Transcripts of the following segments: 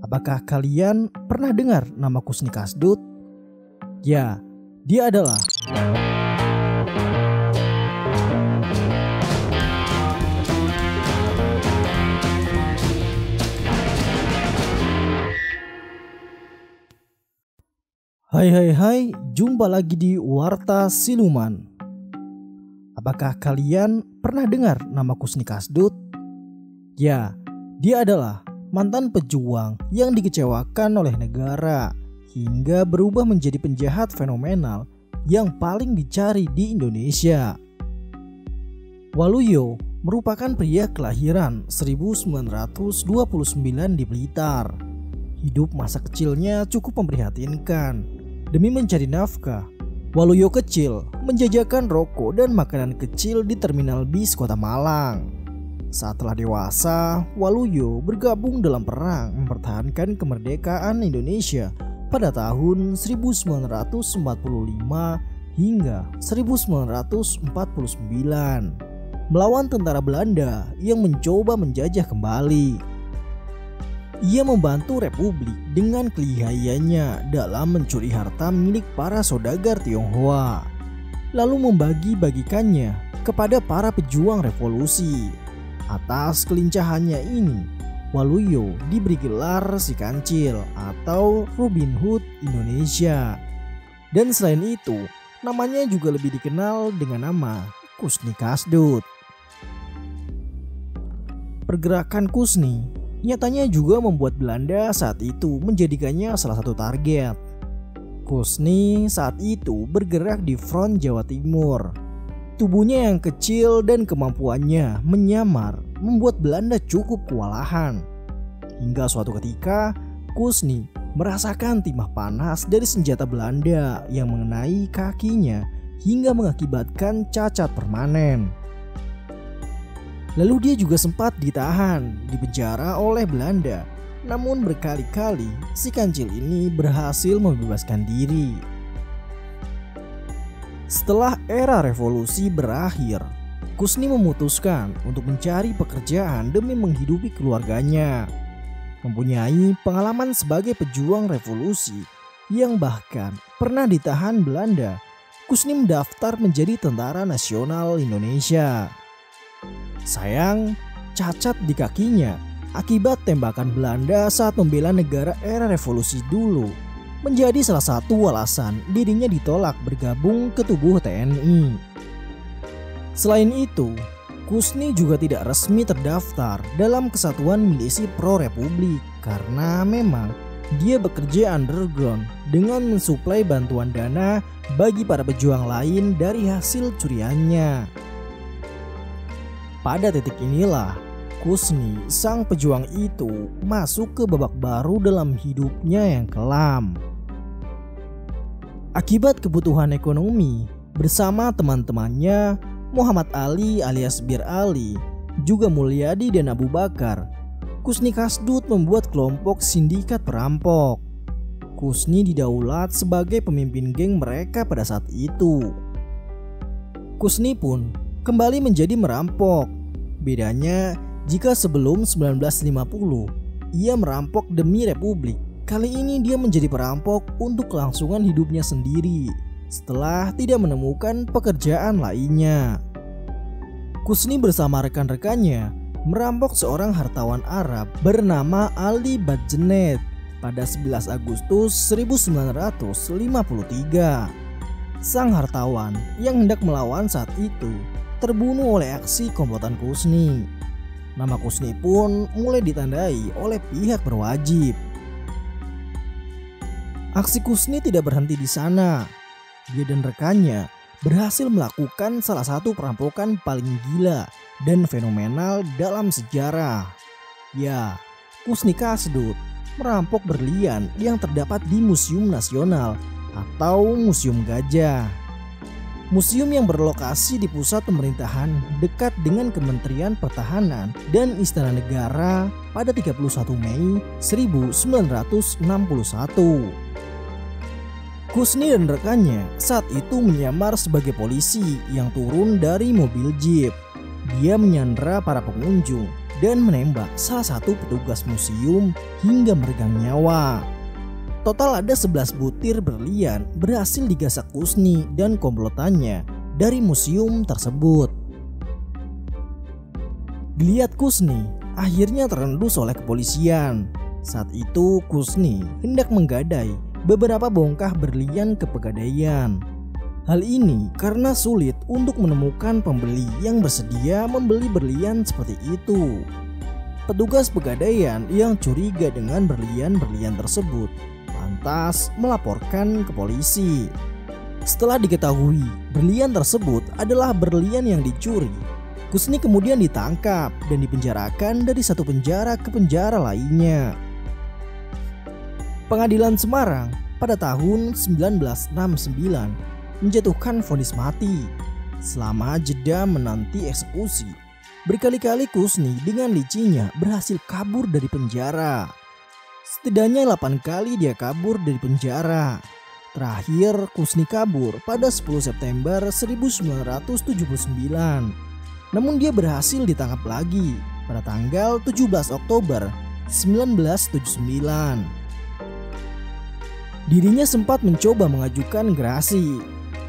Apakah kalian pernah dengar nama Kusni Kasdut? Ya, dia adalah Hai, jumpa lagi di Warta Siluman. Apakah kalian pernah dengar nama Kusni Kasdut? Ya, dia adalah mantan pejuang yang dikecewakan oleh negara hingga berubah menjadi penjahat fenomenal yang paling dicari di Indonesia. Waluyo merupakan pria kelahiran 1929 di Blitar. Hidup masa kecilnya cukup memprihatinkan. Demi mencari nafkah, Waluyo kecil menjajakan rokok dan makanan kecil di terminal bis Kota Malang. Saat telah dewasa, Waluyo bergabung dalam perang mempertahankan kemerdekaan Indonesia pada tahun 1945 hingga 1949 melawan tentara Belanda yang mencoba menjajah kembali. Ia membantu Republik dengan kelihayannya dalam mencuri harta milik para saudagar Tionghoa, lalu membagi-bagikannya kepada para pejuang revolusi. Atas kelincahannya ini, Waluyo diberi gelar si Kancil atau Robin Hood Indonesia. Dan selain itu, namanya juga lebih dikenal dengan nama Kusni Kasdut. Pergerakan Kusni nyatanya juga membuat Belanda saat itu menjadikannya salah satu target. Kusni saat itu bergerak di front Jawa Timur. Tubuhnya yang kecil dan kemampuannya menyamar membuat Belanda cukup kewalahan. Hingga suatu ketika, Kusni merasakan timah panas dari senjata Belanda yang mengenai kakinya hingga mengakibatkan cacat permanen. Lalu dia juga sempat ditahan di penjara oleh Belanda. Namun berkali-kali si Kancil ini berhasil membebaskan diri. Setelah era revolusi berakhir, Kusni memutuskan untuk mencari pekerjaan demi menghidupi keluarganya. Mempunyai pengalaman sebagai pejuang revolusi yang bahkan pernah ditahan Belanda, Kusni mendaftar menjadi Tentara Nasional Indonesia. Sayang, cacat di kakinya akibat tembakan Belanda saat membela negara era revolusi dulu menjadi salah satu alasan dirinya ditolak bergabung ke tubuh TNI. Selain itu, Kusni juga tidak resmi terdaftar dalam Kesatuan Milisi Pro Republik karena memang dia bekerja underground dengan mensuplai bantuan dana bagi para pejuang lain dari hasil curiannya. Pada titik inilah, Kusni, sang pejuang itu, masuk ke babak baru dalam hidupnya yang kelam. Akibat kebutuhan ekonomi, bersama teman-temannya Muhammad Ali alias Bir Ali, juga Mulyadi dan Abu Bakar, Kusni Kasdut membuat kelompok sindikat perampok. Kusni didaulat sebagai pemimpin geng mereka pada saat itu. Kusni pun kembali menjadi merampok. Bedanya, jika sebelum 1950 ia merampok demi Republik, kali ini dia menjadi perampok untuk kelangsungan hidupnya sendiri setelah tidak menemukan pekerjaan lainnya. Kusni bersama rekan-rekannya merampok seorang hartawan Arab bernama Ali Badjenet pada 11 Agustus 1953. Sang hartawan yang hendak melawan saat itu terbunuh oleh aksi komplotan Kusni. Nama Kusni pun mulai ditandai oleh pihak berwajib. Aksi Kusni tidak berhenti di sana. Dia dan rekannya berhasil melakukan salah satu perampokan paling gila dan fenomenal dalam sejarah. Ya, Kusni Kasdut merampok berlian yang terdapat di Museum Nasional atau Museum Gajah. Museum yang berlokasi di pusat pemerintahan dekat dengan Kementerian Pertahanan dan Istana Negara pada 31 Mei 1961. Kusni dan rekannya saat itu menyamar sebagai polisi yang turun dari mobil jeep. Dia menyandera para pengunjung dan menembak salah satu petugas museum hingga meregang nyawa. Total ada 11 butir berlian berhasil digasak Kusni dan komplotannya dari museum tersebut. Geliat Kusni akhirnya terendus oleh kepolisian. Saat itu Kusni hendak menggadai beberapa bongkah berlian ke Pegadaian. Hal ini karena sulit untuk menemukan pembeli yang bersedia membeli berlian seperti itu. Petugas Pegadaian yang curiga dengan berlian-berlian tersebut lantas melaporkan ke polisi. Setelah diketahui berlian tersebut adalah berlian yang dicuri, Kusni kemudian ditangkap dan dipenjarakan dari satu penjara ke penjara lainnya. Pengadilan Semarang pada tahun 1969 menjatuhkan vonis mati. Selama jeda menanti eksekusi, berkali-kali Kusni dengan licinya berhasil kabur dari penjara. Setidaknya 8 kali dia kabur dari penjara. Terakhir Kusni kabur pada 10 September 1979. Namun dia berhasil ditangkap lagi pada tanggal 17 Oktober 1979. Dirinya sempat mencoba mengajukan gerasi,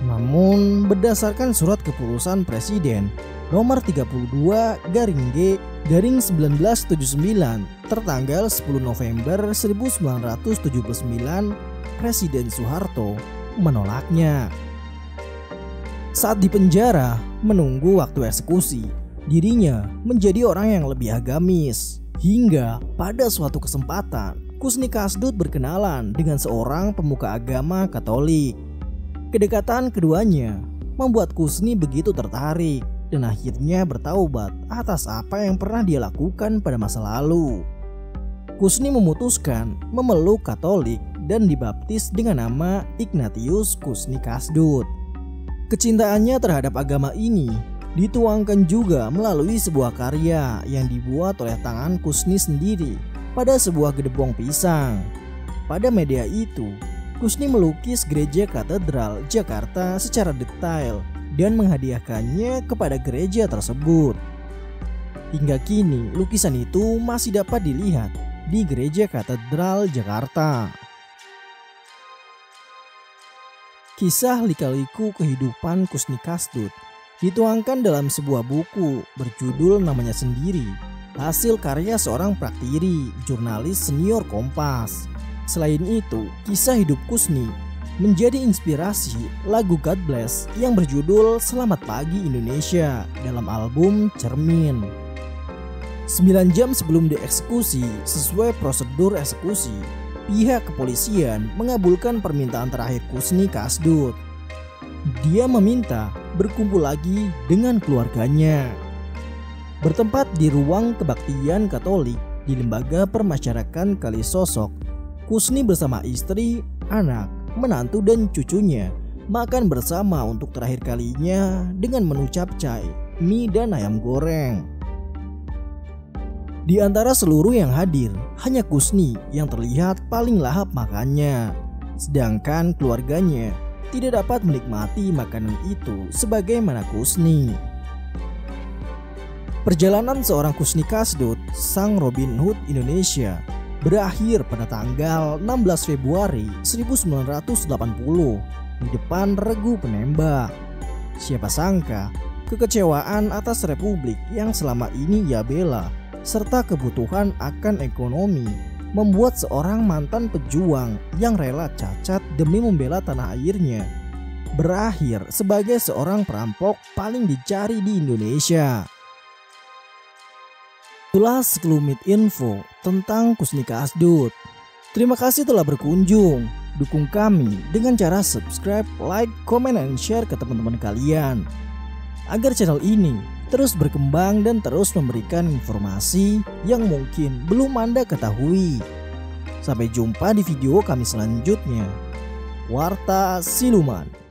namun berdasarkan surat keputusan Presiden nomor 32/G/1979 tertanggal 10 November 1979, Presiden Soeharto menolaknya. Saat di penjara menunggu waktu eksekusi, dirinya menjadi orang yang lebih agamis. Hingga pada suatu kesempatan, Kusni Kasdut berkenalan dengan seorang pemuka agama Katolik. Kedekatan keduanya membuat Kusni begitu tertarik dan akhirnya bertaubat atas apa yang pernah dia lakukan pada masa lalu. Kusni memutuskan memeluk Katolik dan dibaptis dengan nama Ignatius Kusni Kasdut. Kecintaannya terhadap agama ini dituangkan juga melalui sebuah karya yang dibuat oleh tangan Kusni sendiri pada sebuah gedebong pisang. Pada media itu, Kusni melukis gereja katedral Jakarta secara detail dan menghadiahkannya kepada gereja tersebut. Hingga kini lukisan itu masih dapat dilihat di gereja katedral Jakarta. Kisah lika-liku kehidupan Kusni Kasdut dituangkan dalam sebuah buku berjudul namanya sendiri, hasil karya seorang praktiri, jurnalis senior Kompas. Selain itu, kisah hidup Kusni menjadi inspirasi lagu God Bless yang berjudul Selamat Pagi Indonesia dalam album Cermin. 9 jam sebelum dieksekusi, sesuai prosedur eksekusi, pihak kepolisian mengabulkan permintaan terakhir Kusni Kasdut. Dia meminta berkumpul lagi dengan keluarganya. Bertempat di ruang kebaktian Katolik di Lembaga Permasyarakatan Kalisosok, Kusni bersama istri, anak, menantu dan cucunya makan bersama untuk terakhir kalinya dengan menu capcay, mie dan ayam goreng. Di antara seluruh yang hadir, hanya Kusni yang terlihat paling lahap makannya. Sedangkan keluarganya tidak dapat menikmati makanan itu sebagaimana Kusni. Perjalanan seorang Kusni Kasdut, sang Robin Hood Indonesia, berakhir pada tanggal 16 Februari 1980 di depan regu penembak. Siapa sangka kekecewaan atas republik yang selama ini ia bela serta kebutuhan akan ekonomi membuat seorang mantan pejuang yang rela cacat demi membela tanah airnya berakhir sebagai seorang perampok paling dicari di Indonesia. Itulah sekelumit info tentang Kusni Kasdut. Terima kasih telah berkunjung. Dukung kami dengan cara subscribe, like, comment, dan share ke teman-teman kalian agar channel ini terus berkembang dan terus memberikan informasi yang mungkin belum Anda ketahui. Sampai jumpa di video kami selanjutnya. Warta Siluman.